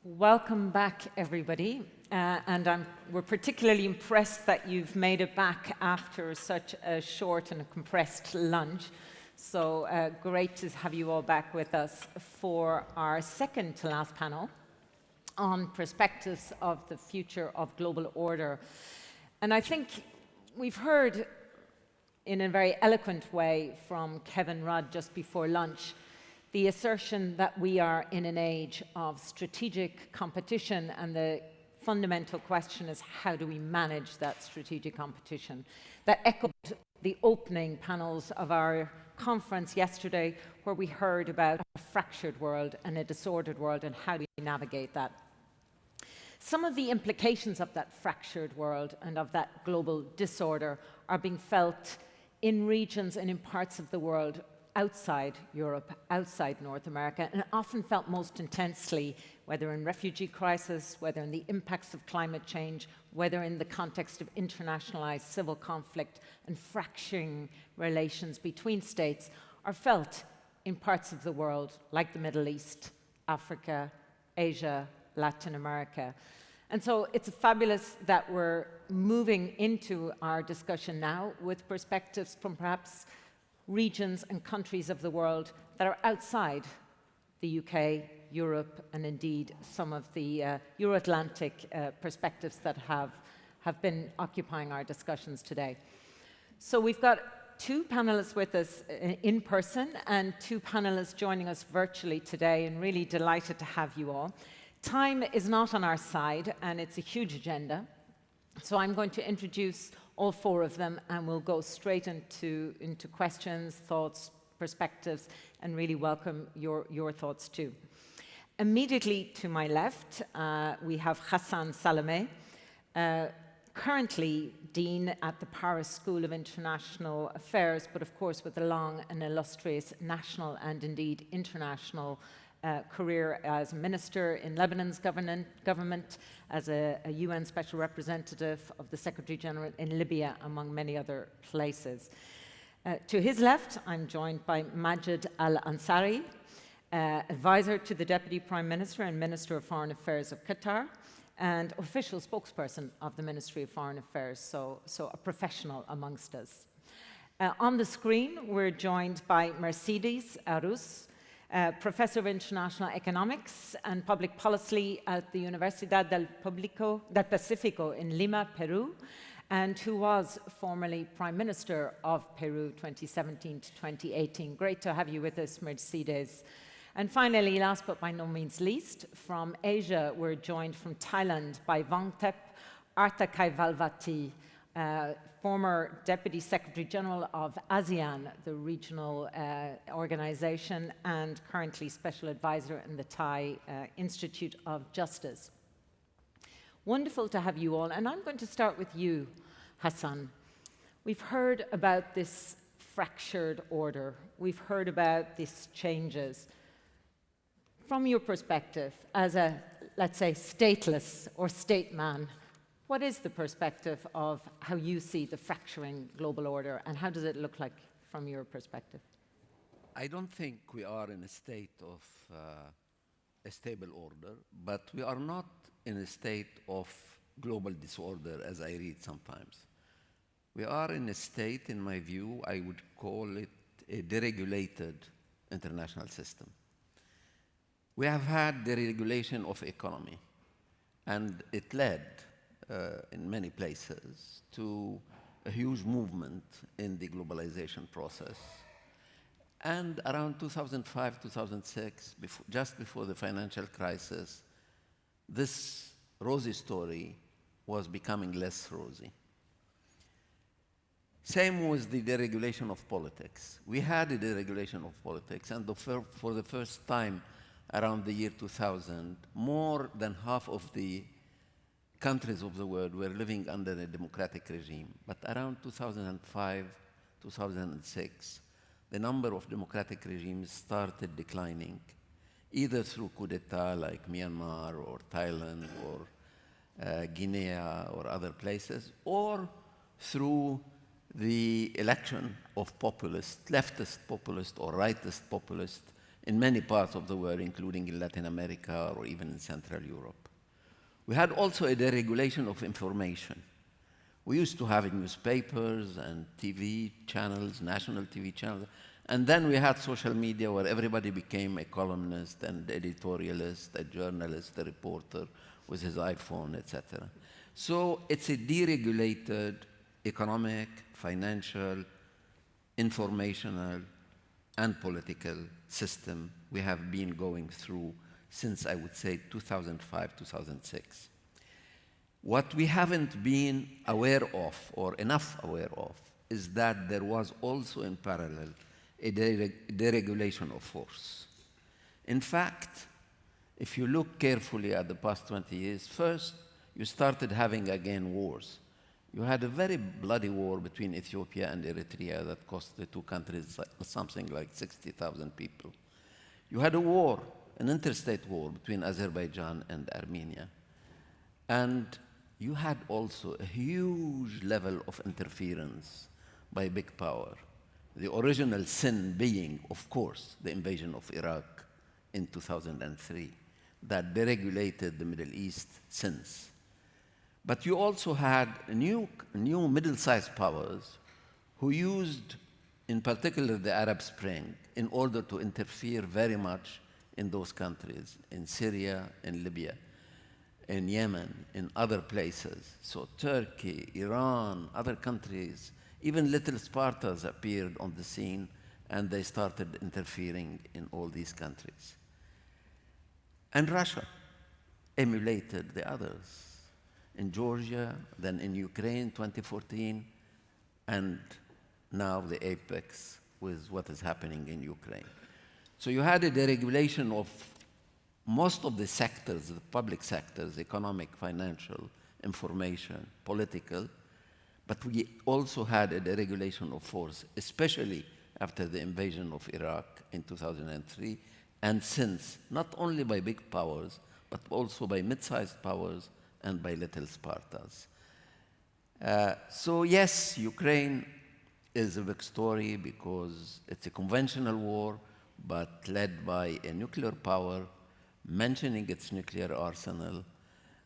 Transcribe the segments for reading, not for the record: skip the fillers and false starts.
Welcome back, everybody. We're particularly impressed that you've made it back after such a short and a compressed lunch. So great to have you all back with us for our second to last panel on perspectives of the future of global order. And I think we've heard in a very eloquent way from Kevin Rudd just before lunch the assertion that we are in an age of strategic competition, and the fundamental question is how do we manage that strategic competition? That echoed the opening panels of our conference yesterday, where we heard about a fractured world and a disordered world and how do we navigate that. Some of the implications of that fractured world and of that global disorder are being felt in regions and in parts of the world outside Europe, outside North America, and often felt most intensely, whether in refugee crisis, whether in the impacts of climate change, whether in the context of internationalized civil conflict and fracturing relations between states, are felt in parts of the world like the Middle East, Africa, Asia, Latin America. And so it's fabulous that we're moving into our discussion now with perspectives from perhaps regions and countries of the world that are outside the UK, Europe, and indeed some of the Euro-Atlantic perspectives that have been occupying our discussions today. So we've got two panelists with us in person and two panelists joining us virtually today, and really delighted to have you all. Time is not on our side, and it's a huge agenda. So I'm going to introduce all four of them, and we'll go straight into questions, thoughts, perspectives, and really welcome your thoughts too. Immediately to my left, we have Ghassan Salamé, currently Dean at the Paris School of International Affairs, but of course with a long and illustrious national and indeed international career as a minister in Lebanon's government, as a UN Special Representative of the Secretary General in Libya, among many other places. To his left, I'm joined by Majed Al-Ansari, advisor to the Deputy Prime Minister and Minister of Foreign Affairs of Qatar, and official spokesperson of the Ministry of Foreign Affairs, so a professional amongst us. On the screen, we're joined by Mercedes Aráoz, Professor of International Economics and Public Policy at the Universidad del Pacifico in Lima, Peru, and who was formerly Prime Minister of Peru 2017 to 2018. Great to have you with us, Mercedes. And finally, last but by no means least, from Asia, we're joined from Thailand by Vongthep Arthakaivalvatee, former Deputy Secretary General of ASEAN, the regional organization, and currently Special Advisor in the Thai Institute of Justice. Wonderful to have you all, and I'm going to start with you, Ghassan. We've heard about this fractured order. We've heard about these changes. From your perspective, as a, let's say, stateless or statesman, what is the perspective of how you see the fracturing global order, and how does it look like from your perspective? I don't think we are in a state of a stable order, but we are not in a state of global disorder, as I read sometimes. We are in a state, in my view, I would call it a deregulated international system. We have had deregulation of economy, and it led in many places to a huge movement in the globalization process. And around 2005, 2006, just before the financial crisis, this rosy story was becoming less rosy. Same with the deregulation of politics. We had a deregulation of politics, and for the first time around the year 2000, more than half of the countries of the world were living under a democratic regime. But around 2005, 2006, the number of democratic regimes started declining, either through coup d'etat like Myanmar or Thailand or Guinea or other places, or through the election of populist, leftist populist or rightist populist in many parts of the world, including in Latin America or even in Central Europe. We had also a deregulation of information. We used to have newspapers and TV channels, national TV channels, and then we had social media where everybody became a columnist and editorialist, a journalist, a reporter with his iPhone, etc. So it's a deregulated economic, financial, informational, and political system we have been going through since, I would say, 2005, 2006. What we haven't been aware of, or enough aware of, is that there was also in parallel a deregulation of force. In fact, if you look carefully at the past 20 years, first, you started having again wars. You had a very bloody war between Ethiopia and Eritrea that cost the two countries something like 60,000 people. You had a war, an interstate war between Azerbaijan and Armenia. And you had also a huge level of interference by big power. The original sin being, of course, the invasion of Iraq in 2003 that deregulated the Middle East since. But you also had new middle-sized powers who used, in particular, the Arab Spring in order to interfere very much in those countries, in Syria, in Libya, in Yemen, in other places. So Turkey, Iran, other countries, even little Spartas appeared on the scene, and they started interfering in all these countries. And Russia emulated the others in Georgia, then in Ukraine, 2014, and now the apex with what is happening in Ukraine. So you had a deregulation of most of the sectors, the public sectors, economic, financial, information, political, but we also had a deregulation of force, especially after the invasion of Iraq in 2003, and since, not only by big powers, but also by mid-sized powers and by little Spartas. So yes, Ukraine is a big story because it's a conventional war, but led by a nuclear power, mentioning its nuclear arsenal,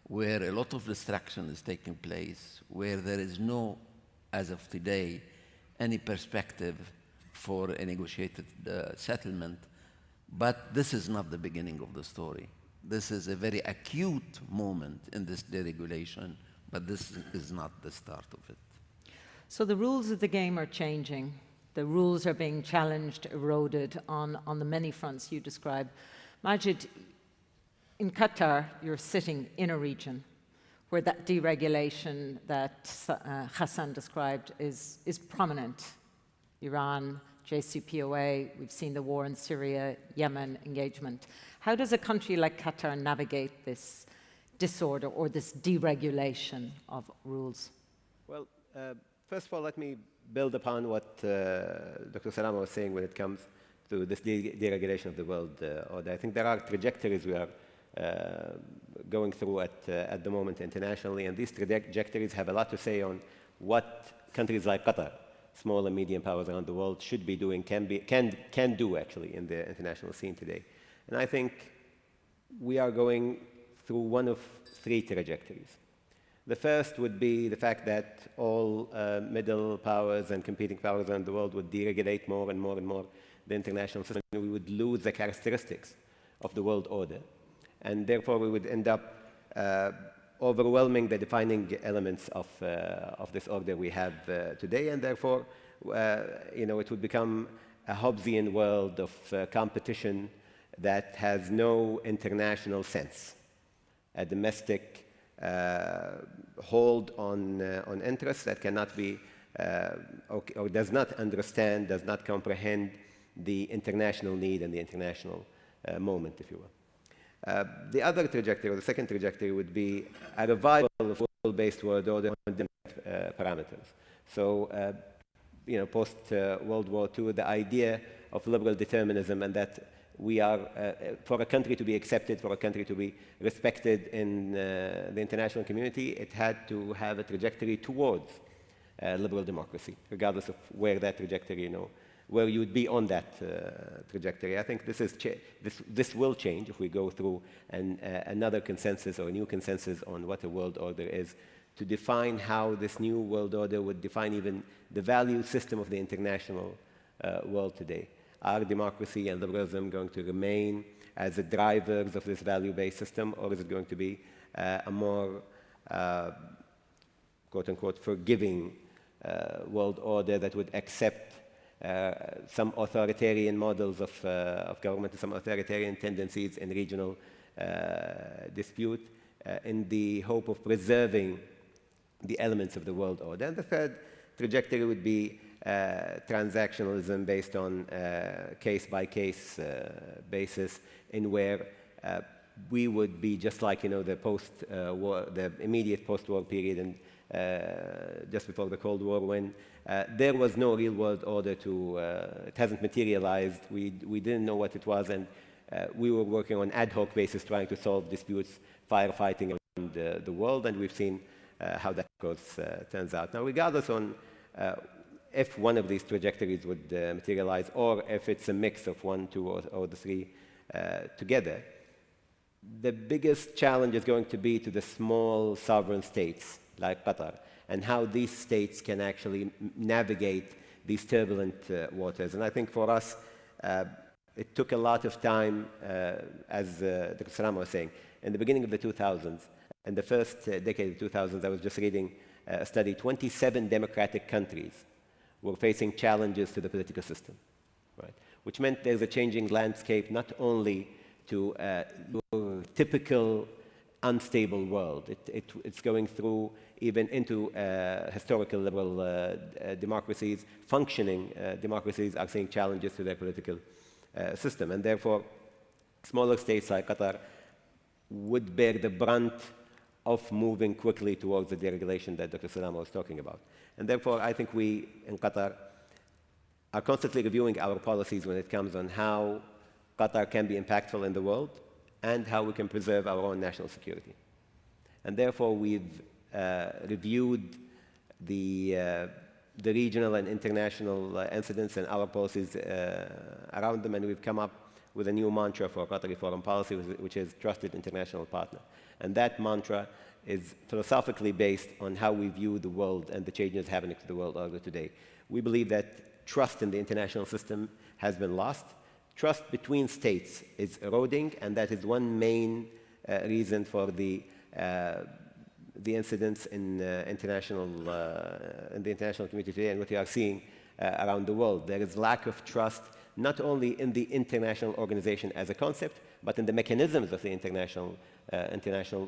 where a lot of destruction is taking place, where there is no, as of today, any perspective for a negotiated settlement. But this is not the beginning of the story. This is a very acute moment in this deregulation, but this is not the start of it. So the rules of the game are changing. The rules are being challenged, eroded on the many fronts you described. Majed, in Qatar, you're sitting in a region where that deregulation that Ghassan described is prominent. Iran, JCPOA, we've seen the war in Syria, Yemen engagement. How does a country like Qatar navigate this disorder or this deregulation of rules? Well, first of all, let me build upon what Dr. Salamé was saying when it comes to this deregulation of the world order. I think there are trajectories we are going through at the moment internationally, and these trajectories have a lot to say on what countries like Qatar, small and medium powers around the world, should be doing, can do actually in the international scene today. And I think we are going through one of three trajectories. The first would be the fact that all middle powers and competing powers around the world would deregulate more and more and more the international system. We would lose the characteristics of the world order. And therefore, we would end up overwhelming the defining elements of this order we have today. And therefore, it would become a Hobbesian world of competition that has no international sense, a domestic hold on interests that cannot be, or does not understand, does not comprehend the international need and the international moment, if you will. The other trajectory, or the second trajectory, would be a revival of rule-based world order on different parameters. So, post World War II, the idea of liberal determinism, and that we are, for a country to be accepted, for a country to be respected in the international community, it had to have a trajectory towards liberal democracy, regardless of where that trajectory, where you would be on that trajectory. I think this will change if we go through another consensus or a new consensus on what a world order is, to define how this new world order would define even the value system of the international world today. Are democracy and liberalism going to remain as the drivers of this value-based system, or is it going to be a more, quote-unquote, forgiving world order that would accept some authoritarian models of government, some authoritarian tendencies in regional dispute, in the hope of preserving the elements of the world order. And the third trajectory would be transactionalism based on case-by-case basis, in where we would be just like, the the immediate post-war period and just before the Cold War, when there was no real world order it hasn't materialized. We didn't know what it was, and we were working on ad hoc basis trying to solve disputes, firefighting around the world, and we've seen how that turns out. Now, regardless on if one of these trajectories would materialize, or if it's a mix of one, two, or the three together, the biggest challenge is going to be to the small sovereign states like Qatar, and how these states can actually navigate these turbulent waters. And I think for us, it took a lot of time, as Dr. Salamé was saying, in the beginning of the 2000s, in the first decade of the 2000s, I was just reading a study, 27 democratic countries were facing challenges to the political system, right? Which meant there's a changing landscape, not only to your typical unstable world. It's going through even into historical liberal democracies. Functioning democracies are seeing challenges to their political system. And therefore, smaller states like Qatar would bear the brunt of moving quickly towards the deregulation that Dr. Salamé was talking about. And therefore, I think we in Qatar are constantly reviewing our policies when it comes on how Qatar can be impactful in the world and how we can preserve our own national security. And therefore, we've reviewed the regional and international incidents and our policies around them, and we've come up with a new mantra for Qatari foreign policy, which is trusted international partner. And that mantra is philosophically based on how we view the world and the changes happening to the world order today. We believe that trust in the international system has been lost. Trust between states is eroding, and that is one main reason for the incidents in the international community today and what we are seeing around the world. There is lack of trust, not only in the international organization as a concept, but in the mechanisms of the international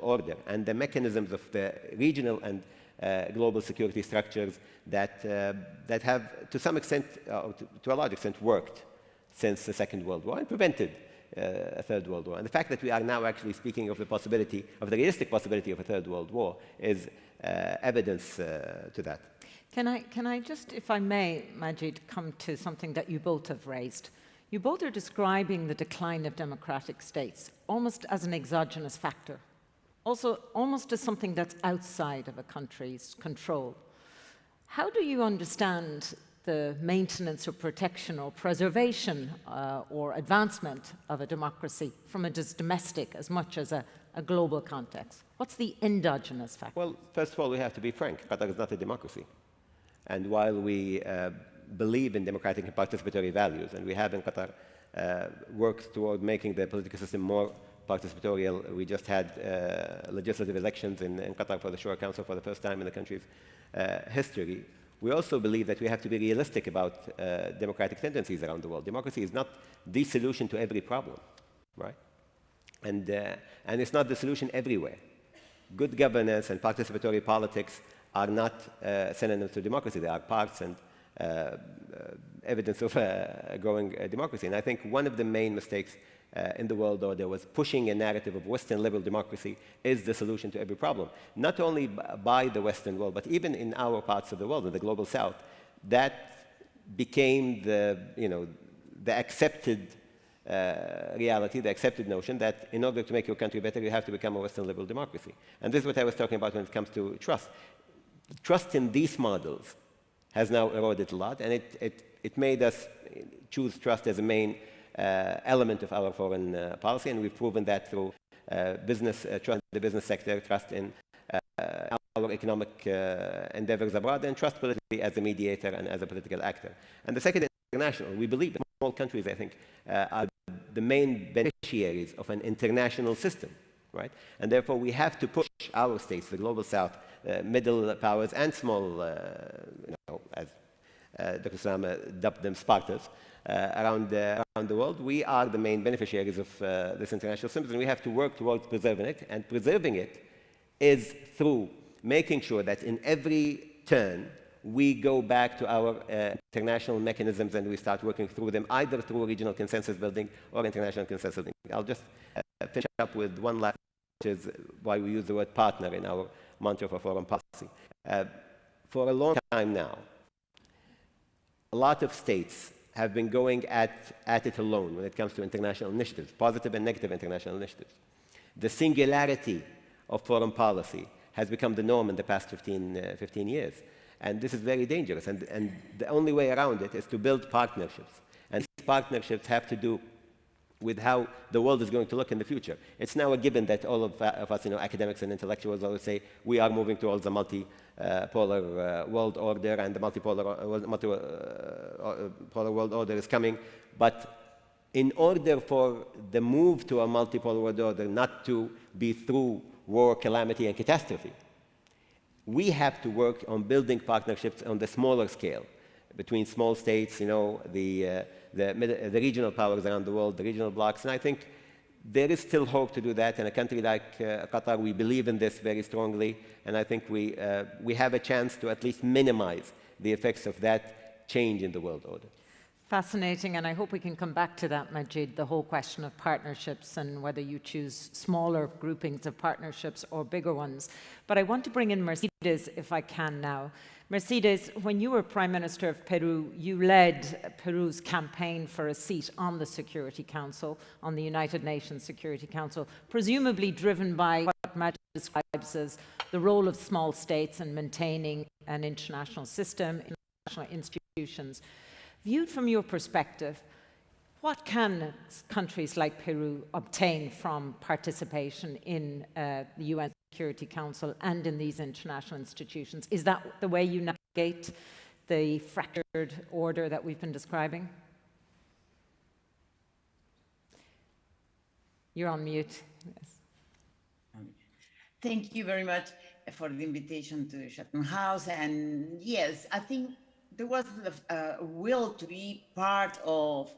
order and the mechanisms of the regional and global security structures that have, to some extent, to a large extent, worked since the Second World War and prevented a Third World War. And the fact that we are now actually speaking of the possibility, of the realistic possibility of a Third World War, is evidence to that. Can I just, if I may, Majed, come to something that you both have raised? You both are describing the decline of democratic states almost as an exogenous factor, also almost as something that's outside of a country's control. How do you understand the maintenance or protection or preservation or advancement of a democracy from a domestic as much as a global context? What's the endogenous factor? Well, first of all, we have to be frank. Qatar is not a democracy. And while we believe in democratic and participatory values, and we have in Qatar worked toward making the political system more participatorial. We just had legislative elections in Qatar for the Shura Council for the first time in the country's history. We also believe that we have to be realistic about democratic tendencies around the world. Democracy is not the solution to every problem, right? And it's not the solution everywhere. Good governance and participatory politics are not synonyms to democracy. They are parts and evidence of a growing democracy. And I think one of the main mistakes in the world order was pushing a narrative of Western liberal democracy is the solution to every problem. Not only by the Western world, but even in our parts of the world, in the global South, that became the accepted reality, the accepted notion that in order to make your country better, you have to become a Western liberal democracy. And this is what I was talking about when it comes to trust. Trust in these models has now eroded a lot, and it made us choose trust as a main element of our foreign policy, and we've proven that through trust in the business sector, trust in our economic endeavors abroad, and trust politically as a mediator and as a political actor. And the second, international. We believe that small countries, I think, are the main beneficiaries of an international system, right? And therefore, we have to push our states, the global south, middle powers, and small, as Dr. Salamé dubbed them, Spartans, around the world. We are the main beneficiaries of this international system, and we have to work towards preserving it. And preserving it is through making sure that in every turn, we go back to our international mechanisms and we start working through them, either through regional consensus building or international consensus building. I'll just finish up with one last, which is why we use the word partner in our mantra for foreign policy. For a long time now, a lot of states have been going at it alone when it comes to international initiatives, positive and negative international initiatives. The singularity of foreign policy has become the norm in the past 15 years. And this is very dangerous. And the only way around it is to build partnerships. And these partnerships have to do with how the world is going to look in the future. It's now a given that all of us, academics and intellectuals, always say we are moving towards a multipolar world order, and the multipolar world order is coming. But in order for the move to a multipolar world order not to be through war, calamity, and catastrophe, we have to work on building partnerships on the smaller scale between small states, the regional powers around the world, the regional blocs. And I think there is still hope to do that. In a country like Qatar, we believe in this very strongly. And I think we have a chance to at least minimize the effects of that change in the world order. Fascinating, and I hope we can come back to that, Majed, the whole question of partnerships and whether you choose smaller groupings of partnerships or bigger ones. But I want to bring in Mercedes, if I can now. Mercedes, when you were Prime Minister of Peru, you led Peru's campaign for a seat on the Security Council, on the United Nations Security Council, presumably driven by what Majed describes as the role of small states in maintaining an international system, international institutions. Viewed from your perspective, what can countries like Peru obtain from participation in the UN Security Council and in these international institutions? Is that the way you navigate the fractured order that we've been describing? You're on mute. Yes. Thank you very much for the invitation to Chatham House. And yes, I think there was a will to be part of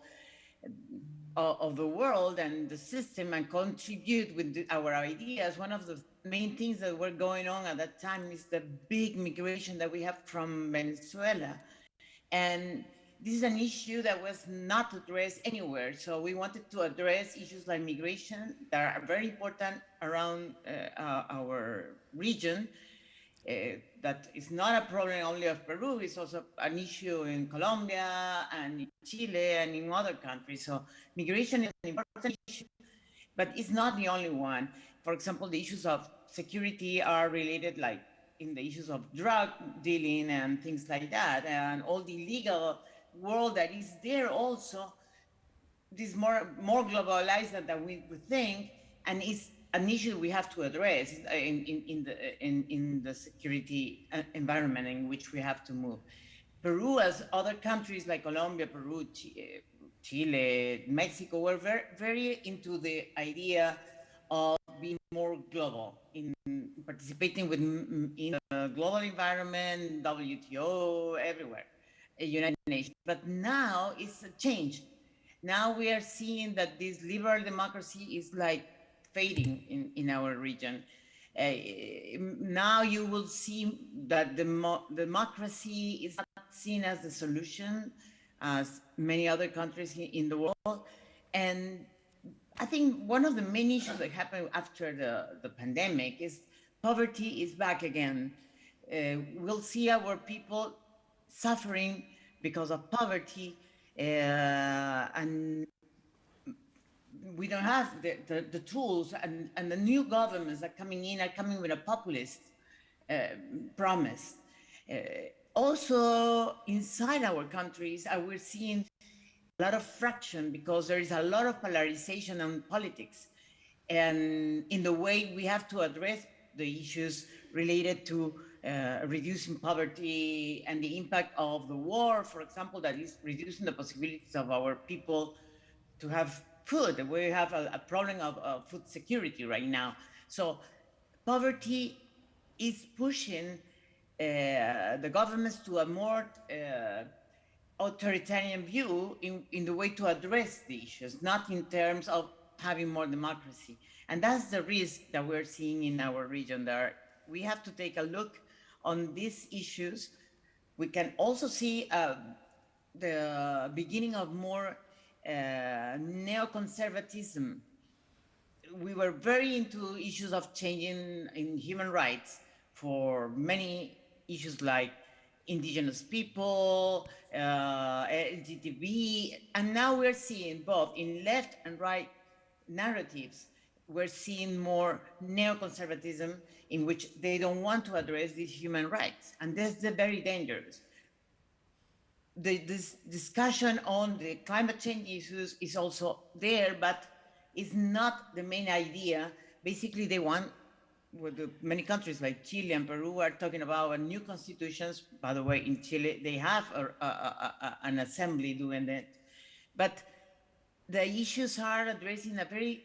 the world and the system and contribute with our ideas. One of the main things that were going on at that time is the big migration that we have from Venezuela. And this is an issue that was not addressed anywhere. So we wanted to address issues like migration that are very important around our region. That is not a problem only of Peru, it's also an issue in Colombia and in Chile and in other countries. So migration is an important issue, but it's not the only one. For example, the issues of security are related, like in the issues of drug dealing and things like that, and all the legal world that is there also. This is more globalized than we would think, and it's an issue we have to address in the security environment in which we have to move. Peru, as other countries like Colombia, Peru, Chile, Mexico, were very into the idea of being more global, in participating in the global environment, WTO, everywhere, United Nations. But now it's a change. Now we are seeing that this liberal democracy is like fading in our region. Now you will see that democracy is not seen as the solution as many other countries in the world. And I think one of the main issues that happened after the pandemic is poverty is back again. We'll see our people suffering because of poverty, and we don't have the tools, and the new governments that are coming with a populist promise. also inside our countries, we're seeing a lot of fraction because there is a lot of polarization on politics and in the way we have to address the issues related to reducing poverty and the impact of the war, for example, that is reducing the possibilities of our people to have food. We have a problem of food security right now. So poverty is pushing the governments to a more authoritarian view in the way to address the issues, not in terms of having more democracy. And that's the risk that we're seeing in our region there. We have to take a look on these issues. We can also see the beginning of more neoconservatism. We were very into issues of changing in human rights for many issues like indigenous people, LGTB, and now we're seeing both in left and right narratives. We're seeing more neoconservatism in which they don't want to address these human rights, and that's very dangerous. This discussion on the climate change issues is also there, but it's not the main idea. Basically, they want, many countries like Chile and Peru are talking about new constitutions. By the way, in Chile, they have an assembly doing that. But the issues are addressed in a very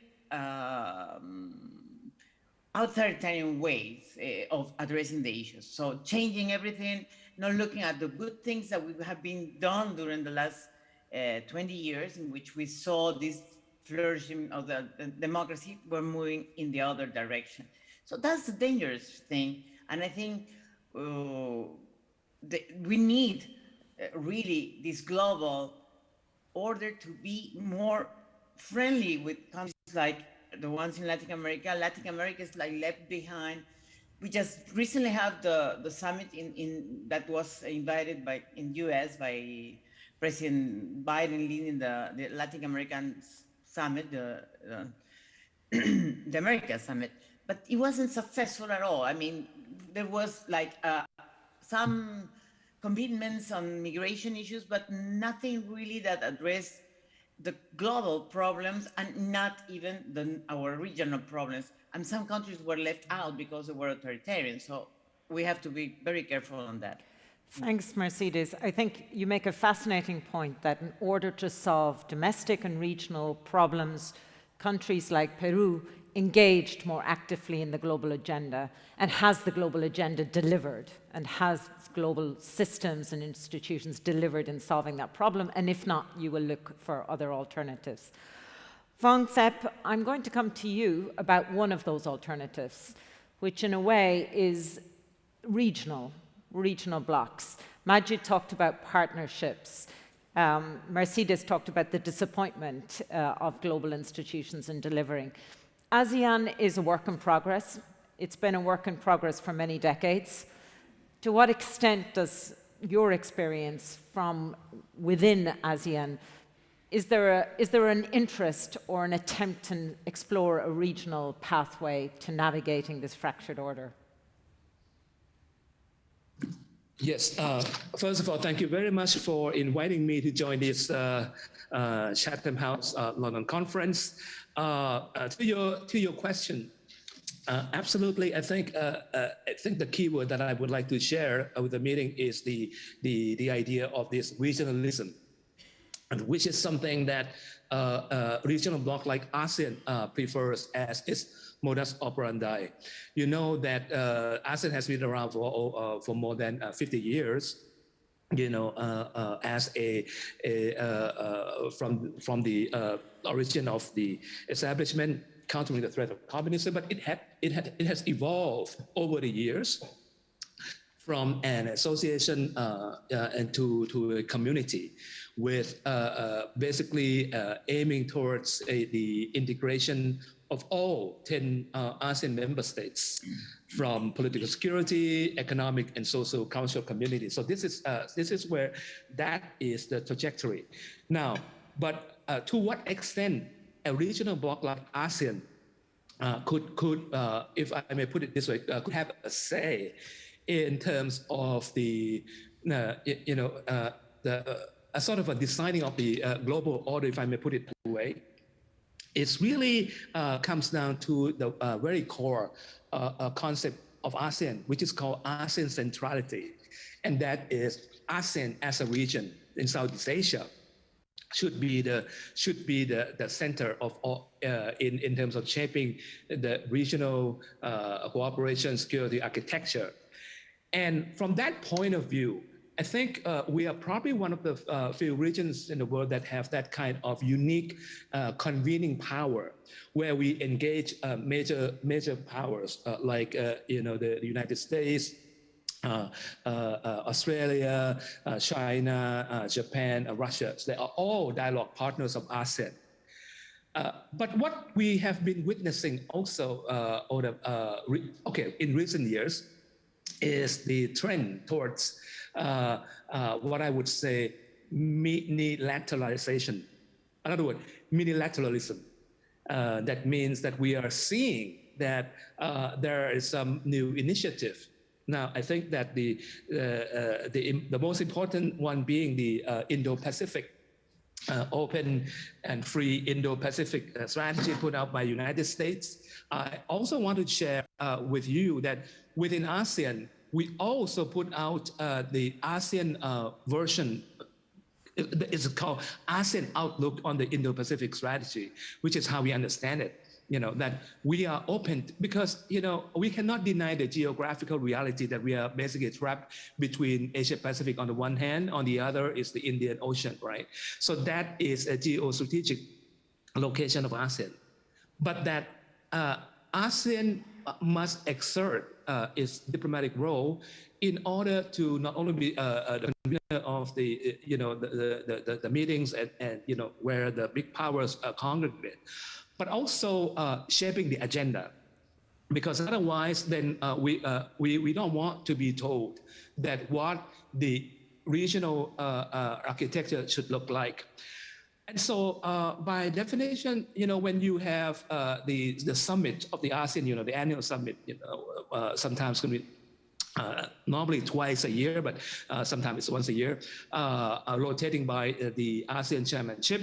authoritarian ways of addressing the issues. So changing everything, not looking at the good things that we have been done during the last 20 years in which we saw this flourishing of the democracy, we're moving in the other direction. So that's the dangerous thing. And I think we need really this global order to be more friendly with countries like the ones in Latin America. Latin America is like left behind. We just recently had the summit that was invited in US by President Biden leading the Latin American summit, the America summit. But it wasn't successful at all. I mean, there was like some commitments on migration issues, but nothing really that addressed the global problems and not even our regional problems. And some countries were left out because they were authoritarian. So we have to be very careful on that. Thanks, Mercedes. I think you make a fascinating point that in order to solve domestic and regional problems, countries like Peru engaged more actively in the global agenda. And has the global agenda delivered? And has global systems and institutions delivered in solving that problem? And if not, you will look for other alternatives. Vongthep, I'm going to come to you about one of those alternatives, which in a way is regional blocks. Majed talked about partnerships. Mercedes talked about the disappointment of global institutions in delivering. ASEAN is a work in progress. It's been a work in progress for many decades. To what extent does your experience from within ASEAN, is there an interest or an attempt to explore a regional pathway to navigating this fractured order? Yes. First of all, thank you very much for inviting me to join this Chatham House London conference. To your question, absolutely. I think the key word that I would like to share with the meeting is the idea of this regionalism, and which is something that regional bloc like ASEAN prefers as its modus operandi. You know that ASEAN has been around for more than 50 years. You know, as from the origin of the establishment, countering the threat of communism, but it has evolved over the years from an association and to a community, with basically aiming towards the integration of all 10 ASEAN member states, from political security, economic, and social cultural communities. So this is where that is the trajectory. Now, but to what extent a regional bloc like ASEAN could, if I may put it this way, could have a say in terms of the a sort of a designing of the global order, if I may put it that way, it really comes down to the very core concept of ASEAN, which is called ASEAN centrality. And that is ASEAN as a region in Southeast Asia should be the center of all, in terms of shaping the regional cooperation security architecture. And from that point of view, I think we are probably one of the few regions in the world that have that kind of unique convening power, where we engage major powers like the United States, Australia, China, Japan, Russia. So they are all dialogue partners of ASEAN. But what we have been witnessing also in recent years is the trend towards what I would say minilateralization. In other words, minilateralism. That means that we are seeing that there is some new initiative. Now, I think that the most important one being the Indo-Pacific open and free Indo-Pacific strategy put out by United States. I also want to share with you that within ASEAN, we also put out the ASEAN version. It's called ASEAN Outlook on the Indo-Pacific Strategy, which is how we understand it. That we are open because, we cannot deny the geographical reality that we are basically trapped between Asia Pacific on the one hand, on the other is the Indian Ocean, right? So that is a geostrategic location of ASEAN. But that ASEAN must exert its diplomatic role in order to not only be the convener of the meetings and where the big powers congregate, but also shaping the agenda, because otherwise then we don't want to be told that what the regional architecture should look like. And so by definition, when you have the summit of the ASEAN, the annual summit, sometimes can be normally twice a year, but sometimes it's once a year, rotating by the ASEAN chairmanship.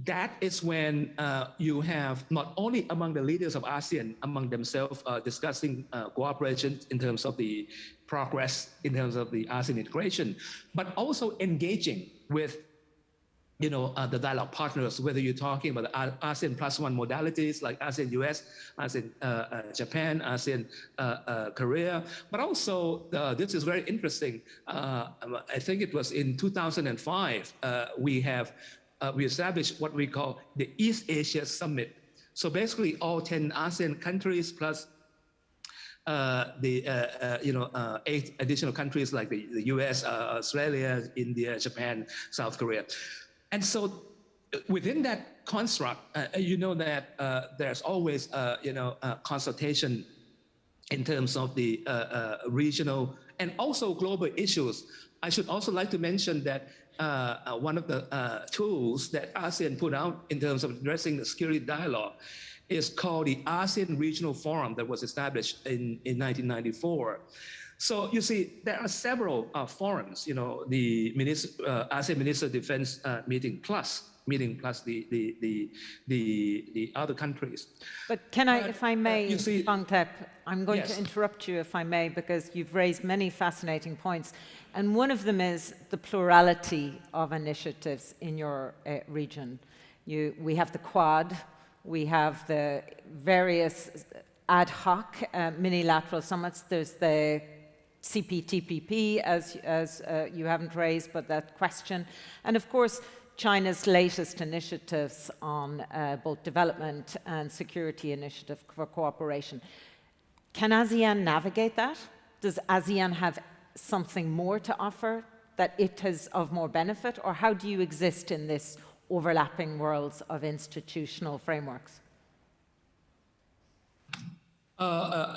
That is when you have not only among the leaders of ASEAN, among themselves discussing cooperation in terms of the progress, in terms of the ASEAN integration, but also engaging with the dialogue partners, whether you're talking about the ASEAN +1 modalities like ASEAN US, ASEAN Japan, ASEAN Korea, but also this is very interesting. I think it was in 2005 we established what we call the East Asia Summit. So basically all 10 ASEAN countries plus 8 additional countries like the US, Australia, India, Japan, South Korea. And so within that construct, that there's always, consultation in terms of the regional and also global issues. I should also like to mention that one of the tools that ASEAN put out in terms of addressing the security dialogue is called the ASEAN Regional Forum that was established in 1994. So you see, there are several forums, the ASEAN Minister of Defense meeting plus the other countries. But can I, if I may, Vongthep, I'm going yes. to interrupt you if I may, because you've raised many fascinating points. And one of them is the plurality of initiatives in your region. We have the Quad, we have the various ad hoc minilateral summits. There's the CPTPP, as you haven't raised, but that question. And of course, China's latest initiatives on both development and security initiative for cooperation. Can ASEAN navigate that? Does ASEAN have something more to offer that it is of more benefit? Or how do you exist in this overlapping worlds of institutional frameworks?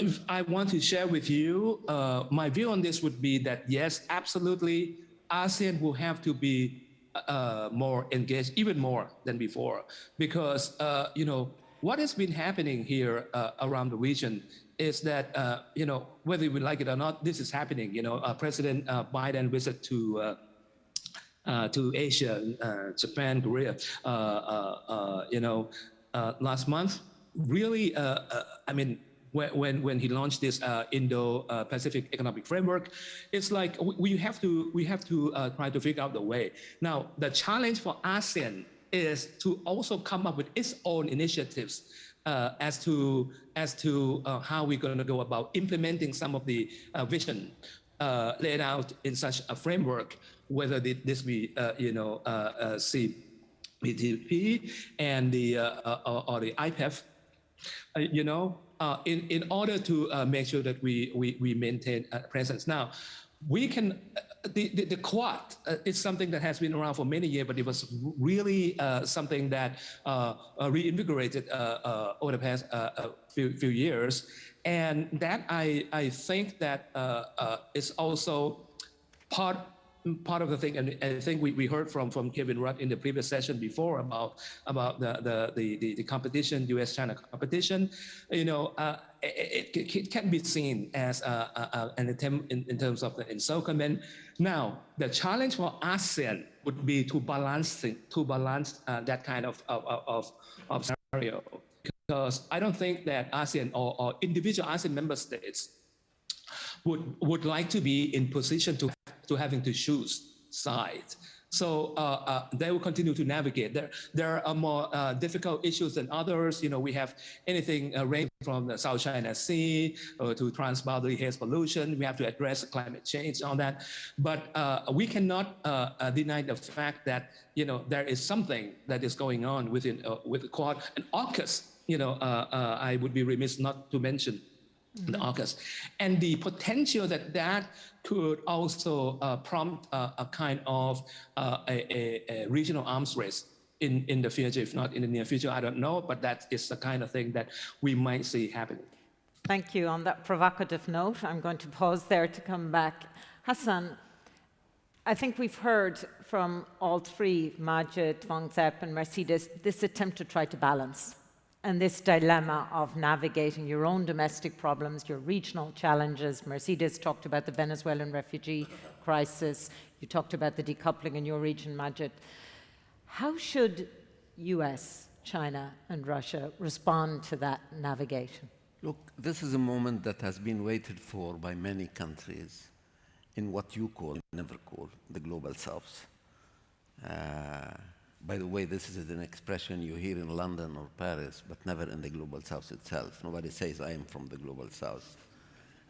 If I want to share with you, my view on this would be that yes, absolutely, ASEAN will have to be more engaged, even more than before, because what has been happening here around the region is that, whether we like it or not, this is happening. President Biden visited to Asia, Japan, Korea, last month. Really, when he launched this Indo-Pacific Economic Framework, it's like we have to try to figure out the way. Now, the challenge for ASEAN is to also come up with its own initiatives as to how we're going to go about implementing some of the vision laid out in such a framework, whether this be CPTPP and the or the IPEF, in order to make sure that we maintain a presence. Now, we can, the Quad is something that has been around for many years, but it was really something that reinvigorated over the past few years. And that I think that is also part of the thing, and I think we heard from Kevin Rudd in the previous session before about the competition, U.S.-China competition. It can be seen as an attempt in terms of the encirclement. Now, the challenge for ASEAN would be to balance that kind of scenario, because I don't think that ASEAN or individual ASEAN member states would like to be in position to having to choose sides. So they will continue to navigate. There are more difficult issues than others. We have anything ranging from the South China Sea to transboundary haze pollution. We have to address climate change, all that. But we cannot deny the fact that there is something that is going on with the Quad and AUKUS. I would be remiss not to mention the AUKUS, and the potential that could also prompt a kind of a regional arms race in the future, if not in the near future, I don't know, but that is the kind of thing that we might see happening. Thank you. On that provocative note, I'm going to pause there to come back. Ghassan, I think we've heard from all three, Majed, Vongthep, and Mercedes, this attempt to try to balance and this dilemma of navigating your own domestic problems, your regional challenges. Mercedes talked about the Venezuelan refugee crisis. You talked about the decoupling in your region, Majed. How should US, China, and Russia respond to that navigation? Look, this is a moment that has been waited for by many countries in what you call, never call, the Global South. By the way, this is an expression you hear in London or Paris, but never in the Global South itself. Nobody says, I am from the Global South.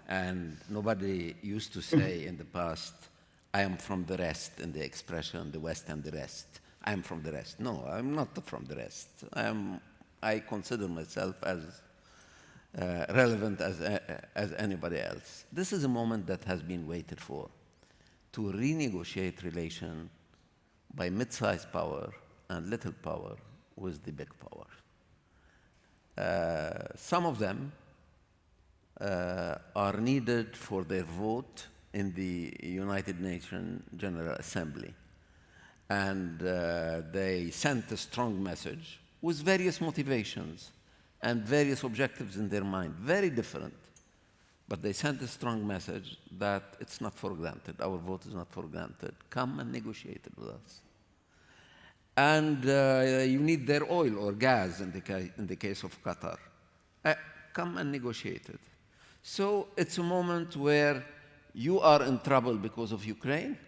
And nobody used to say in the past, I am from the rest, in the expression, the West and the rest. I am from the rest. No, I'm not from the rest. I consider myself as relevant as anybody else. This is a moment that has been waited for, to renegotiate relation by mid-sized power and little power with the big power. Some of them are needed for their vote in the United Nations General Assembly. And they sent a strong message with various motivations and various objectives in their mind, very different. But they sent a strong message that it's not for granted. Our vote is not for granted. Come and negotiate it with us. And you need their oil or gas in the case of Qatar. Come and negotiate it. So it's a moment where you are in trouble because of Ukraine,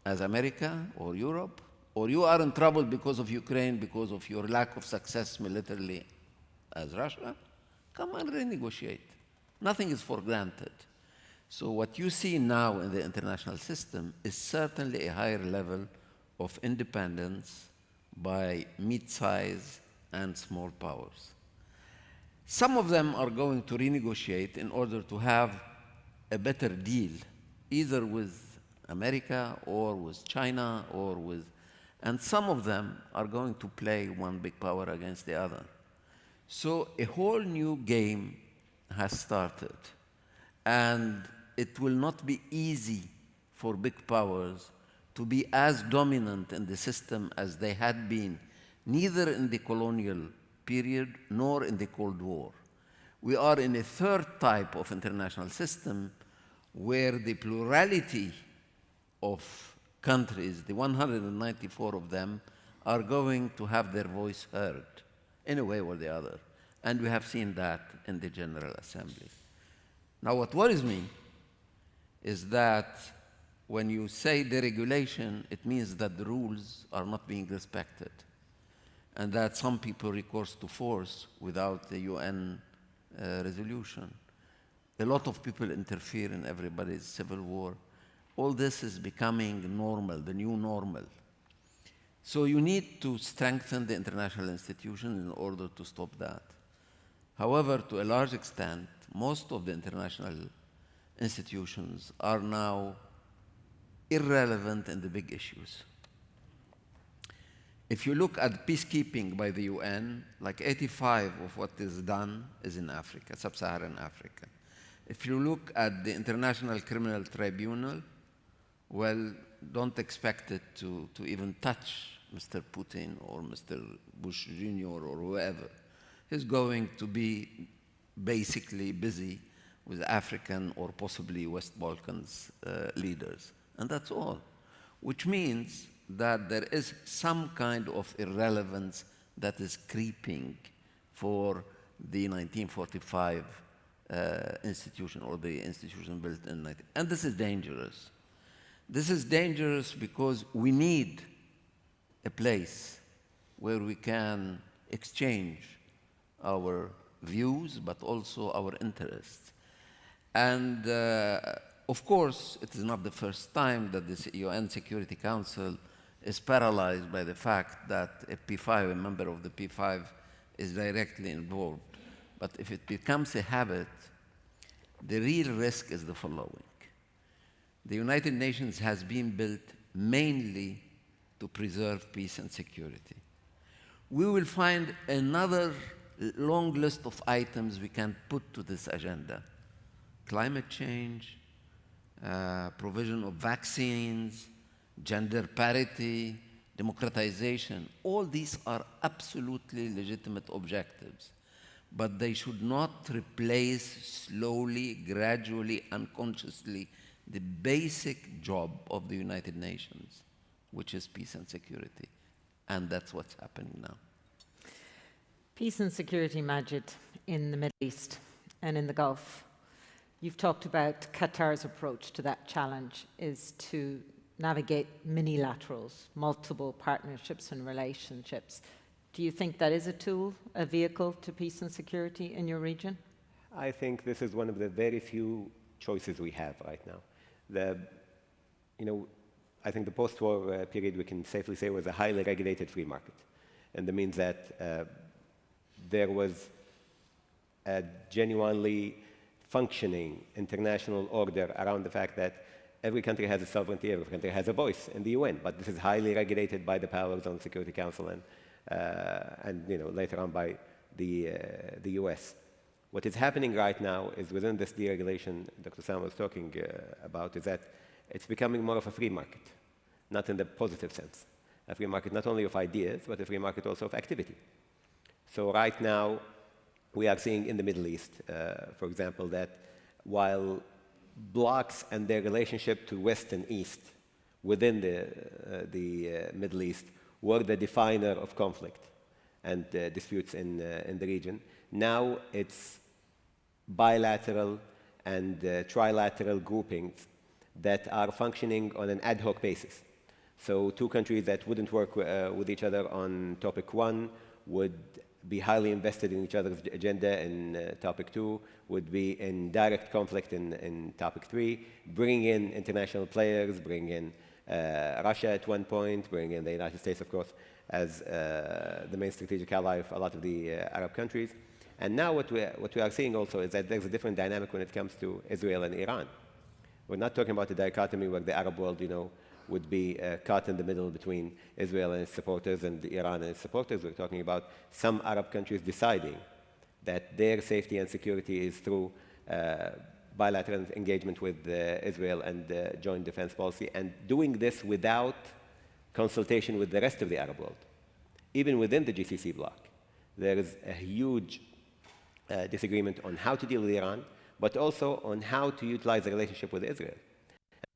as America or Europe, or you are in trouble because of Ukraine, because of your lack of success militarily as Russia. Come and renegotiate. Nothing is for granted. So what you see now in the international system is certainly a higher level of independence by mid-size and small powers. Some of them are going to renegotiate in order to have a better deal, either with America or with China or with, and some of them are going to play one big power against the other. So a whole new game has started, and it will not be easy for big powers to be as dominant in the system as they had been, neither in the colonial period, nor in the Cold War. We are in a third type of international system where the plurality of countries, the 194 of them, are going to have their voice heard in a way or the other. And we have seen that in the General Assembly. Now, what worries me is that when you say deregulation, it means that the rules are not being respected, and that some people recourse to force without the UN resolution. A lot of people interfere in everybody's civil war. All this is becoming normal, the new normal. So you need to strengthen the international institutions in order to stop that. However, to a large extent, most of the international institutions are now irrelevant in the big issues. If you look at peacekeeping by the UN, like 85 of what is done is in Africa, sub-Saharan Africa. If you look at the International Criminal Tribunal, well, don't expect it to even touch Mr. Putin or Mr. Bush Jr. or whoever. He's going to be basically busy with African or possibly West Balkans leaders. And that's all, which means that there is some kind of irrelevance that is creeping for the 1945 institution or the institution built in 19... And this is dangerous. This is dangerous because we need a place where we can exchange our views, but also our interests. And of course, it is not the first time that the UN Security Council is paralyzed by the fact that a P5, a member of the P5, is directly involved. But if it becomes a habit, the real risk is the following. The United Nations has been built mainly to preserve peace and security. We will find another long list of items we can put to this agenda. Climate change, provision of vaccines, gender parity, democratization. All these are absolutely legitimate objectives, but they should not replace slowly, gradually, unconsciously the basic job of the United Nations, which is peace and security. And that's what's happening now. Peace and security, Majed, in the Middle East and in the Gulf. You've talked about Qatar's approach to that challenge is to navigate minilaterals, multiple partnerships and relationships. Do you think that is a tool, a vehicle to peace and security in your region? I think this is one of the very few choices we have right now. I think the post-war period we can safely say was a highly regulated free market. And that means that there was a genuinely functioning international order around the fact that every country has a sovereignty, every country has a voice in the UN, but this is highly regulated by the powers on the Security Council and later on by the US. What is happening right now is within this deregulation Dr. Sam was talking about is that it's becoming more of a free market, not in the positive sense. A free market not only of ideas, but a free market also of activity. So right now, we are seeing in the Middle East, for example, that while blocs and their relationship to West and East within the Middle East were the definer of conflict and disputes in the region, now it's bilateral and trilateral groupings that are functioning on an ad hoc basis. So two countries that wouldn't work with each other on topic one would be highly invested in each other's agenda in topic two, would be in direct conflict in topic three, bring in international players, bring in Russia at one point, bring in the United States, of course, as the main strategic ally of a lot of the Arab countries. And now what we are seeing also is that there's a different dynamic when it comes to Israel and Iran. We're not talking about a dichotomy where the Arab world, would be caught in the middle between Israel and its supporters and Iran and its supporters. We're talking about some Arab countries deciding that their safety and security is through bilateral engagement with Israel and joint defense policy, and doing this without consultation with the rest of the Arab world, even within the GCC bloc. there is a huge disagreement on how to deal with Iran, but also on how to utilize the relationship with Israel.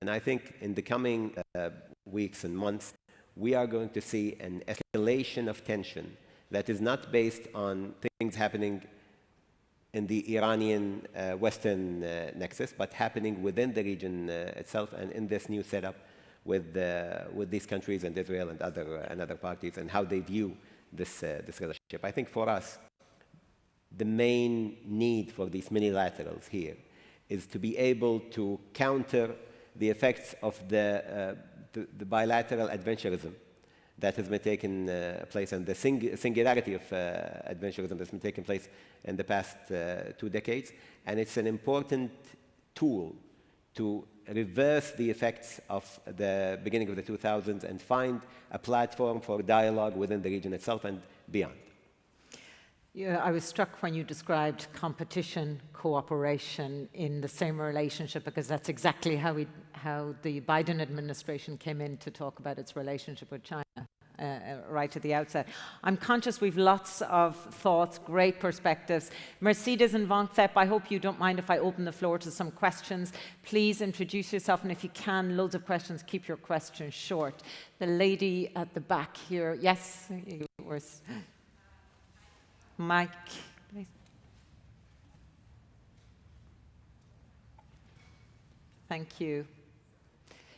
And I think in the coming weeks and months, we are going to see an escalation of tension that is not based on things happening in the Iranian Western nexus, but happening within the region itself and in this new setup with these countries and Israel and other parties and how they view this relationship. I think for us, the main need for these minilaterals here is to be able to counter the effects of the bilateral adventurism that has been taking place and the singularity of adventurism that's been taking place in the past 2 decades. And it's an important tool to reverse the effects of the beginning of the 2000s and find a platform for dialogue within the region itself and beyond. Yeah, I was struck when you described competition, cooperation in the same relationship, because that's exactly how the Biden administration came in to talk about its relationship with China right at the outset. I'm conscious we've lots of thoughts, great perspectives. Mercedes and Vongthep, I hope you don't mind if I open the floor to some questions. Please introduce yourself, and if you can, loads of questions, keep your questions short. The lady at the back here, yes, where's Mike, please. Thank you.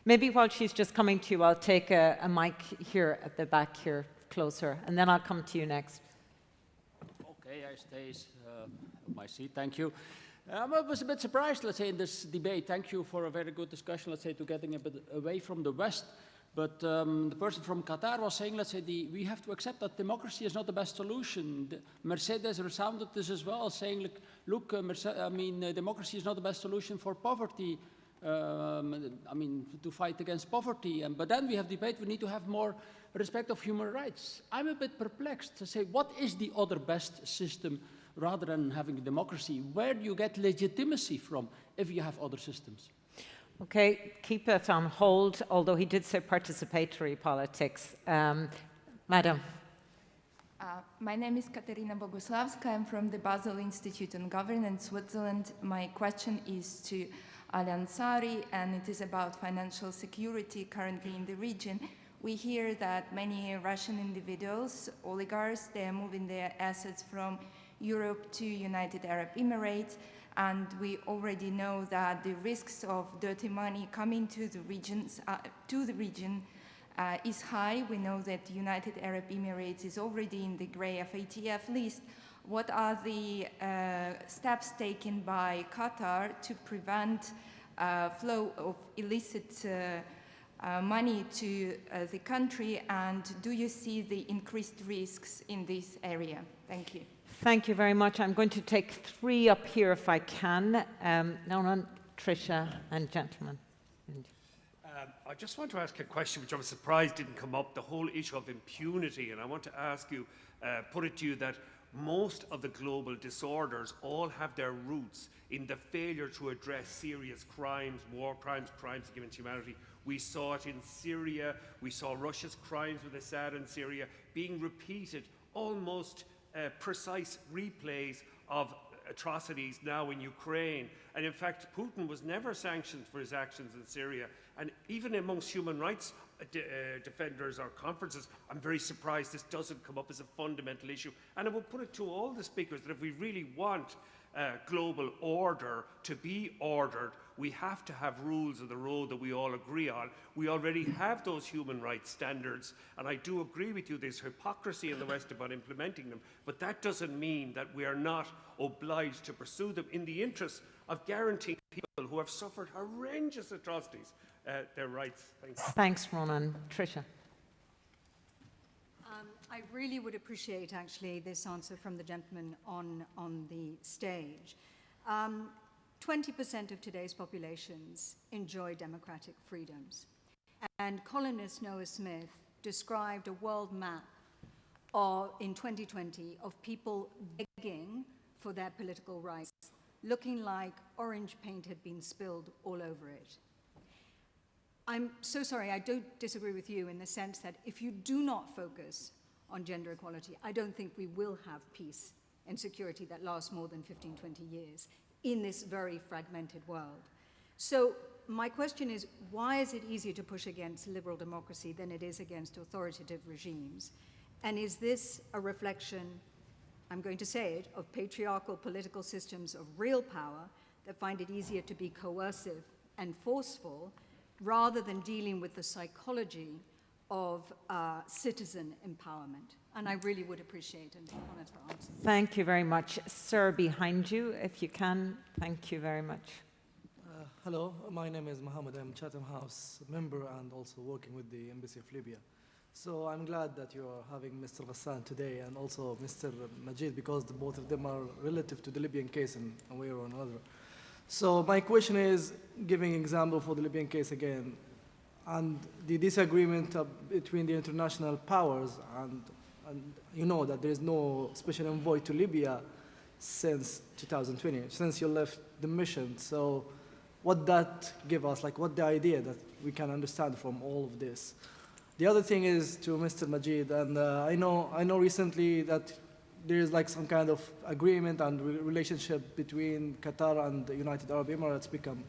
Maybe while she's just coming to you, I'll take a mic here at the back here, closer, and then I'll come to you next. Okay, I stay my seat. Thank you. I was a bit surprised, let's say, in this debate. Thank you for a very good discussion, let's say, to getting a bit away from the West. But the person from Qatar was saying, let's say, we have to accept that democracy is not the best solution. Mercedes resounded this as well, saying, look, democracy is not the best solution for poverty. To fight against poverty. But then we have debate, we need to have more respect of human rights. I'm a bit perplexed to say, what is the other best system rather than having democracy? Where do you get legitimacy from if you have other systems? Okay, keep it on hold, although he did say participatory politics. Madam. My name is Katerina Boguslavska. I'm from the Basel Institute on Governance, Switzerland. My question is to Al-Ansari, and it is about financial security currently in the region. We hear that many Russian individuals, oligarchs, they are moving their assets from Europe to United Arab Emirates, and we already know that the risks of dirty money coming to the region is high. We know that the United Arab Emirates is already in the grey FATF list. What are the steps taken by Qatar to prevent flow of illicit money to the country, and do you see the increased risks in this area? Thank you. Thank you very much. I'm going to take 3 up here if I can. Now, Tricia and gentlemen. I just want to ask a question which I was surprised didn't come up, the whole issue of impunity. And I want to ask you, put it to you that most of the global disorders all have their roots in the failure to address serious crimes, war crimes, crimes against humanity. We saw it in Syria. We saw Russia's crimes with Assad in Syria being repeated, almost precise replays of atrocities now in Ukraine. And in fact, Putin was never sanctioned for his actions in Syria. And even amongst human rights defenders or conferences, I'm very surprised this doesn't come up as a fundamental issue. And I will put it to all the speakers that if we really want global order to be ordered, we have to have rules of the road that we all agree on. We already have those human rights standards, and I do agree with you, there's hypocrisy in the West about implementing them, but that doesn't mean that we are not obliged to pursue them in the interest of guaranteeing people who have suffered horrendous atrocities their rights. Thanks, Ronan. Tricia. I really would appreciate, actually, this answer from the gentleman on the stage. 20% of today's populations enjoy democratic freedoms. And columnist Noah Smith described a world map in 2020 of people begging for their political rights, looking like orange paint had been spilled all over it. I'm so sorry, I don't disagree with you in the sense that if you do not focus on gender equality, I don't think we will have peace and security that lasts more than 15, 20 years in this very fragmented world. So my question is, why is it easier to push against liberal democracy than it is against authoritative regimes? And is this a reflection, I'm going to say it, of patriarchal political systems of real power that find it easier to be coercive and forceful rather than dealing with the psychology of citizen empowerment? And I really would appreciate an honest answer. Thank you very much. Sir, behind you, if you can. Thank you very much. Hello, my name is Mohammed. I'm Chatham House member and also working with the Embassy of Libya. So I'm glad that you're having Mr. Ghassan today and also Mr. Majed, because both of them are relative to the Libyan case in a way or another. So my question is, giving example for the Libyan case again, and the disagreement between the international powers, and you know that there is no special envoy to Libya since 2020, since you left the mission. So what that give us, like what the idea that we can understand from all of this? The other thing is to Mr. Majed, and I know recently that there is like some kind of agreement and relationship between Qatar and the United Arab Emirates become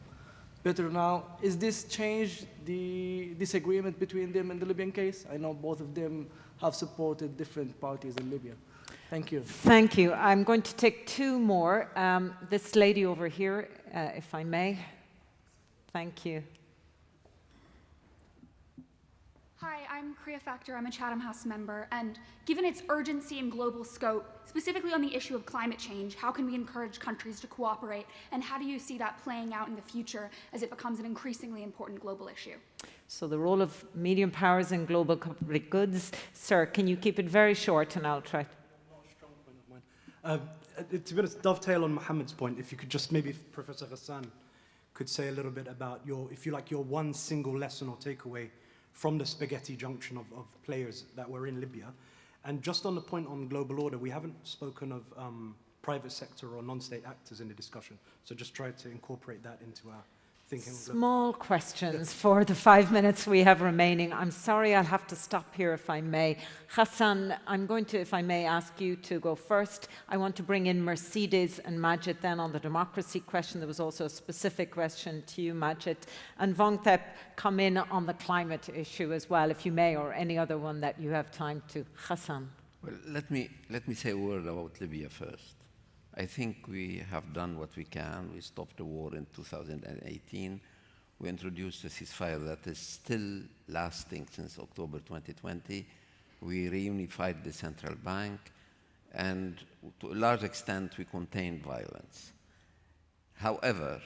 better now. Is this change the disagreement between them in the Libyan case? I know both of them have supported different parties in Libya. Thank you. Thank you. I'm going to take two more. This lady over here, if I may. Thank you. Hi, I'm Kriya Factor. I'm a Chatham House member. And given its urgency and global scope, specifically on the issue of climate change, how can we encourage countries to cooperate? And how do you see that playing out in the future as it becomes an increasingly important global issue? So the role of medium powers in global public goods. Sir, can you keep it very short and I'll try. To be honest, dovetail on Mohammed's point, if you could just maybe, if Professor Ghassan could say a little bit about your, if you like, your one single lesson or takeaway from the spaghetti junction of players that were in Libya. And just on the point on global order, we haven't spoken of private sector or non-state actors in the discussion. So just try to incorporate that into our thinking. Small questions for the 5 minutes we have remaining. I'm sorry, I'll have to stop here if I may. Ghassan, I'm going to, if I may, ask you to go first. I want to bring in Mercedes and Majed then on the democracy question. There was also a specific question to you, Majed. And Vongthep, come in on the climate issue as well, if you may, or any other one that you have time to. Ghassan. Well, let me say a word about Libya first. I think we have done what we can. We stopped the war in 2018. We introduced a ceasefire that is still lasting since October 2020. We reunified the central bank, and to a large extent, we contained violence. However,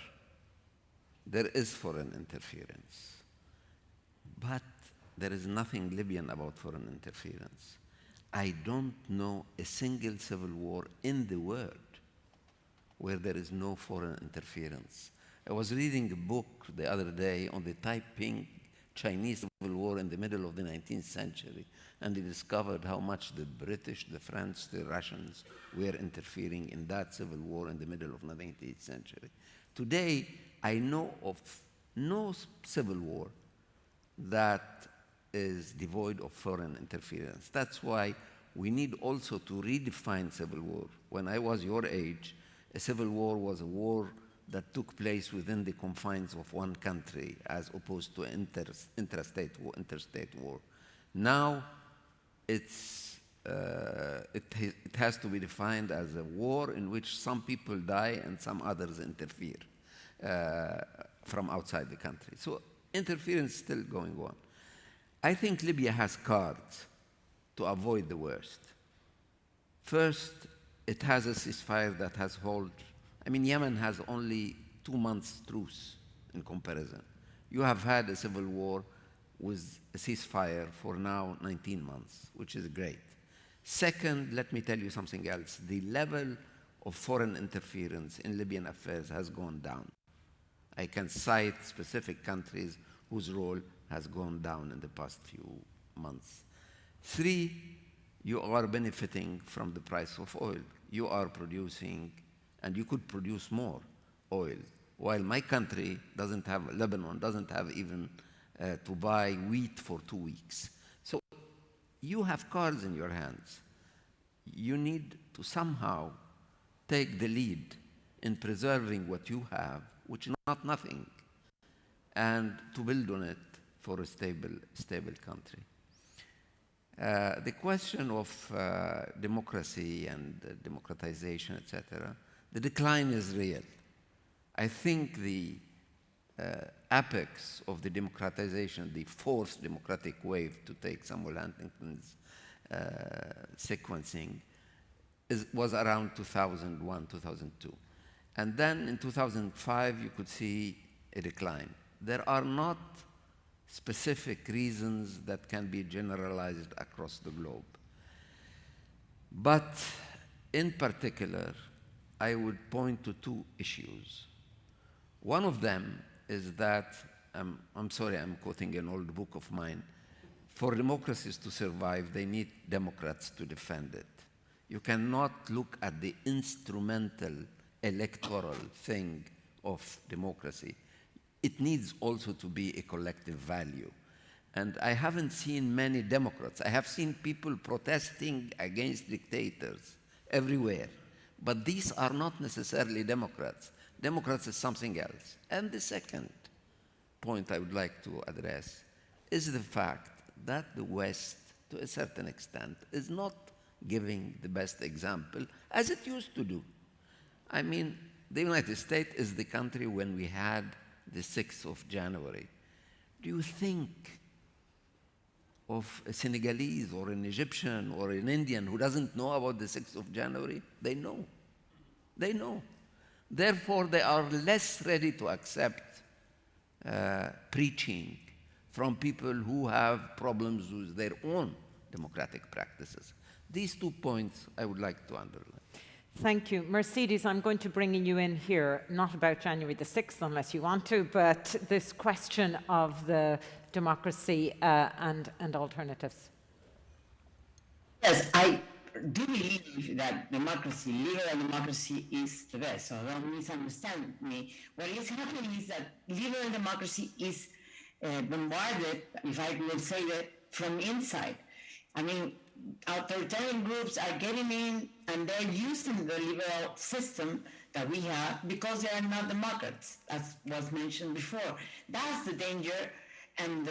there is foreign interference, but there is nothing Libyan about foreign interference. I don't know a single civil war in the world where there is no foreign interference. I was reading a book the other day on the Taiping Chinese Civil War in the middle of the 19th century, and they discovered how much the British, the French, the Russians were interfering in that civil war in the middle of the 19th century. Today, I know of no civil war that is devoid of foreign interference. That's why we need also to redefine civil war. When I was your age, a civil war was a war that took place within the confines of one country as opposed to interstate war. Now, it has to be defined as a war in which some people die and some others interfere from outside the country. So interference is still going on. I think Libya has cards to avoid the worst. First, it has a ceasefire that has held. I mean, Yemen has only 2 months truce in comparison. You have had a civil war with a ceasefire for now 19 months, which is great. Second, let me tell you something else. The level of foreign interference in Libyan affairs has gone down. I can cite specific countries whose role has gone down in the past few months. 3, you are benefiting from the price of oil. You are producing, and you could produce more oil, while my country doesn't have, Lebanon doesn't have even to buy wheat for 2 weeks. So you have cards in your hands. You need to somehow take the lead in preserving what you have, which is not nothing, and to build on it for a stable country. The question of democracy and democratization, etc., the decline is real. I think the apex of the democratization, the fourth democratic wave, to take Samuel Huntington's sequencing, was around 2001, 2002. And then in 2005, you could see a decline. There are not specific reasons that can be generalized across the globe. But in particular, I would point to two issues. One of them is that, I'm sorry, I'm quoting an old book of mine, for democracies to survive, they need Democrats to defend it. You cannot look at the instrumental electoral thing of democracy. It needs also to be a collective value. And I haven't seen many Democrats. I have seen people protesting against dictators everywhere. But these are not necessarily Democrats. Democrats is something else. And the second point I would like to address is the fact that the West, to a certain extent, is not giving the best example, as it used to do. I mean, the United States is the country when we had the 6th of January. Do you think of a Senegalese or an Egyptian or an Indian who doesn't know about the 6th of January? They know. They know. Therefore, they are less ready to accept preaching from people who have problems with their own democratic practices. These 2 points I would like to underline. Thank you. Mercedes, I'm going to bring you in here, not about January the 6th, unless you want to, but this question of the democracy and alternatives. Yes, I do believe that democracy, liberal democracy, is the best. So don't misunderstand me. What is happening is that liberal democracy is bombarded, if I will say that, from inside. I mean, authoritarian groups are getting in and they're using the liberal system that we have because they are not democrats, as was mentioned before. That's the danger, and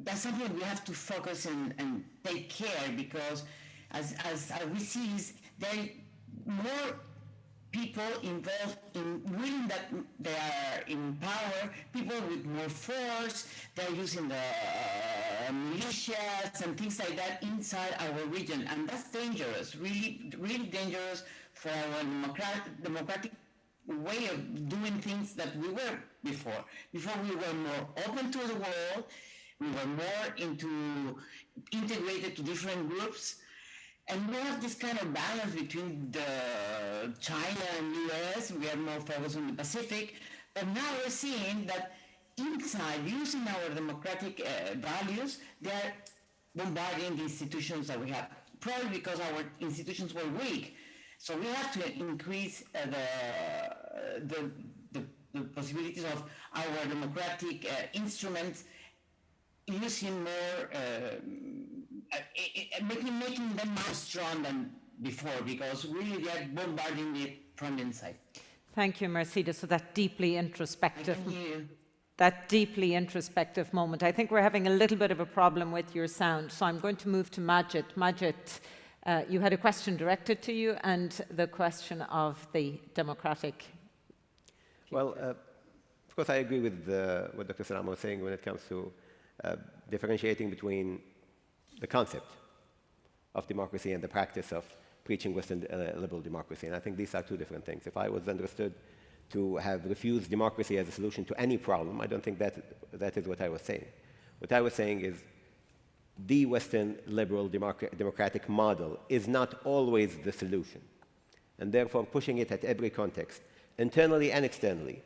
that's something we have to focus and take care, because as we see, there are more people involved in willing that they are in power, people with more force, they're using the militias and things like that inside our region. And that's dangerous, really, really dangerous for our democratic way of doing things that we were before. Before we were more open to the world, we were more integrated to different groups. And we have this kind of balance between China and US. We are more focused on the Pacific. But now we're seeing that inside, using our democratic values, they're bombarding the institutions that we have, probably because our institutions were weak. So we have to increase the possibilities of our democratic instruments, using more, making them more strong than before, because really they are bombarding it from inside. Thank you, Mercedes. So that deeply introspective, moment. I think we're having a little bit of a problem with your sound, so I'm going to move to Majed. Majed, you had a question directed to you, and the question of the democratic. Well, of course, I agree with what Dr. Salamé was saying when it comes to differentiating between the concept of democracy and the practice of preaching Western liberal democracy. And I think these are two different things. If I was understood to have refused democracy as a solution to any problem, I don't think that is what I was saying. What I was saying is the Western liberal democratic model is not always the solution. And therefore, pushing it at every context, internally and externally,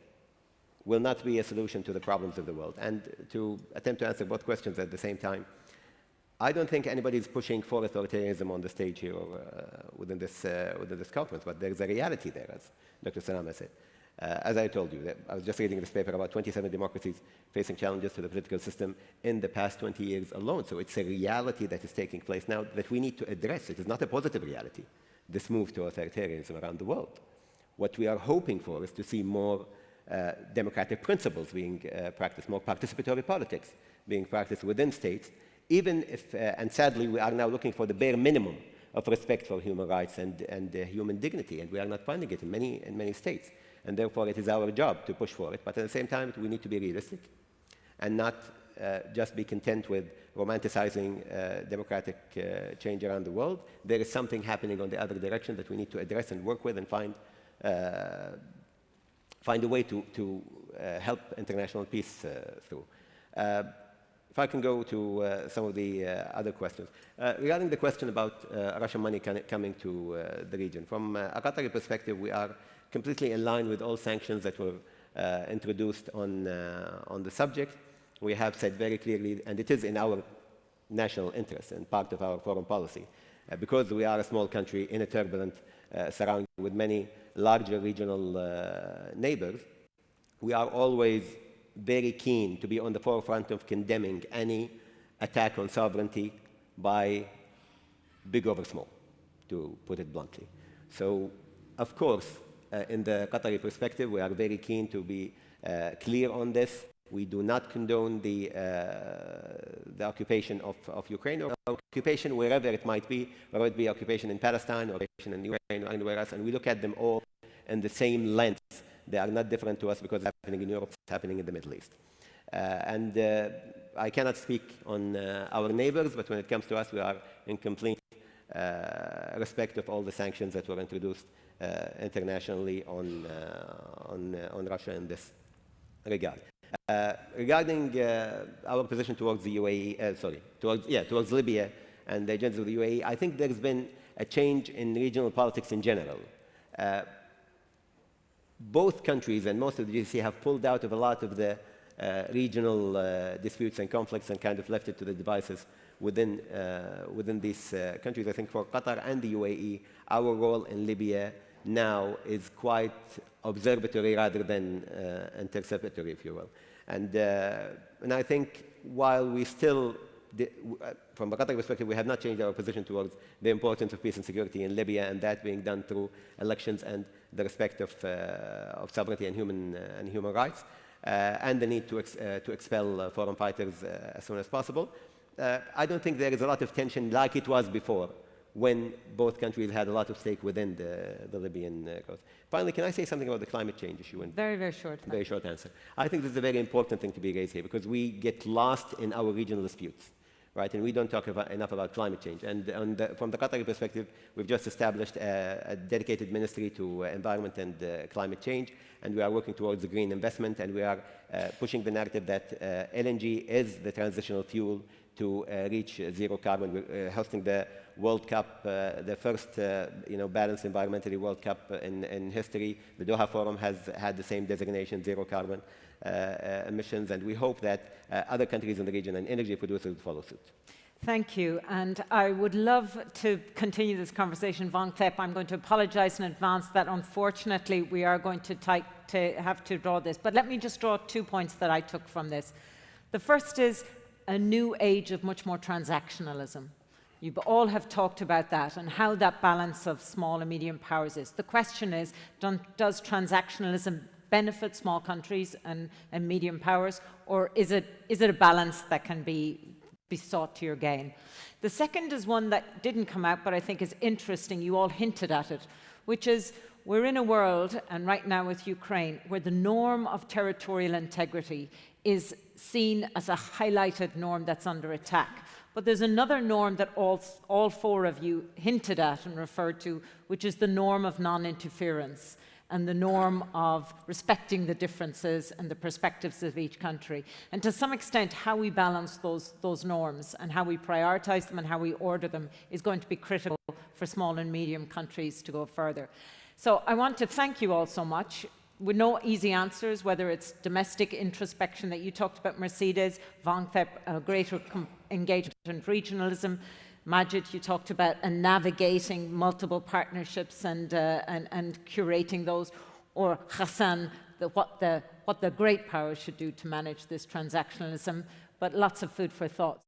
will not be a solution to the problems of the world. And to attempt to answer both questions at the same time, I don't think anybody is pushing for authoritarianism on the stage here or within this conference, but there's a reality there, as Dr. Salamé said. As I told you, I was just reading this paper about 27 democracies facing challenges to the political system in the past 20 years alone. So it's a reality that is taking place now that we need to address. It is not a positive reality, this move to authoritarianism around the world. What we are hoping for is to see more democratic principles being practiced, more participatory politics being practiced within states, even if, and sadly, we are now looking for the bare minimum of respect for human rights and human dignity, and we are not finding it in many states. And therefore, it is our job to push for it. But at the same time, we need to be realistic and not just be content with romanticizing democratic change around the world. There is something happening on the other direction that we need to address and work with and find a way to help international peace through. If I can go to some of the other questions. Regarding the question about Russian money coming to the region, from a Qatari perspective, we are completely in line with all sanctions that were introduced on the subject. We have said very clearly, and it is in our national interest and part of our foreign policy, because we are a small country in a turbulent surrounding with many larger regional neighbors, we are always very keen to be on the forefront of condemning any attack on sovereignty by big over small, to put it bluntly. So, of course, in the Qatari perspective, we are very keen to be clear on this. We do not condone the occupation of Ukraine or occupation wherever it might be, whether it be occupation in Palestine or occupation in Ukraine or anywhere else, and we look at them all in the same lens. They are not different to us because it's happening in Europe, it's happening in the Middle East. I cannot speak on our neighbors, but when it comes to us, we are in complete respect of all the sanctions that were introduced internationally on Russia in this regard. Regarding our position towards the UAE, towards Libya and the agenda of the UAE, I think there's been a change in regional politics in general. Both countries and most of the GCC have pulled out of a lot of the regional disputes and conflicts and kind of left it to the devices within these countries. I think for Qatar and the UAE, our role in Libya now is quite observatory rather than interceptory, if you will. And I think while we still, from a Qatari perspective, we have not changed our position towards the importance of peace and security in Libya, and that being done through elections and the respect of sovereignty and human rights, and the need to expel foreign fighters as soon as possible. I don't think there is a lot of tension like it was before, when both countries had a lot of stake within the Libyan cause. Finally, can I say something about the climate change issue? Very, very short. Very short answer. I think this is a very important thing to be raised here, because we get lost in our regional disputes, right? And we don't talk enough about climate change. And from the Qatari perspective, we've just established a dedicated ministry to environment and climate change, and we are working towards green investment, and we are pushing the narrative that LNG is the transitional fuel to reach zero carbon. We're hosting the World Cup, the first balanced environmentally World Cup in history. The Doha Forum has had the same designation, zero carbon emissions, and we hope that other countries in the region and energy producers will follow suit. Thank you, and I would love to continue this conversation. Vongthep, I'm going to apologize in advance that unfortunately we are going to have to draw this, but let me just draw 2 points that I took from this. The first is a new age of much more transactionalism. You all have talked about that and how that balance of small and medium powers is. The question is, does transactionalism benefit small countries and medium powers, or is it a balance that can be sought to your gain? The second is one that didn't come out, but I think is interesting. You all hinted at it, which is we're in a world, and right now with Ukraine, where the norm of territorial integrity is seen as a highlighted norm that's under attack. But there's another norm that all four of you hinted at and referred to, which is the norm of non-interference and the norm of respecting the differences and the perspectives of each country. And to some extent, how we balance those norms and how we prioritize them and how we order them is going to be critical for small and medium countries to go further. So I want to thank you all so much. With no easy answers, whether it's domestic introspection that you talked about, Mercedes, Vongthep, greater engagement and regionalism, Majed, you talked about navigating multiple partnerships and curating those, or Ghassan, what the great powers should do to manage this transactionalism, but lots of food for thought.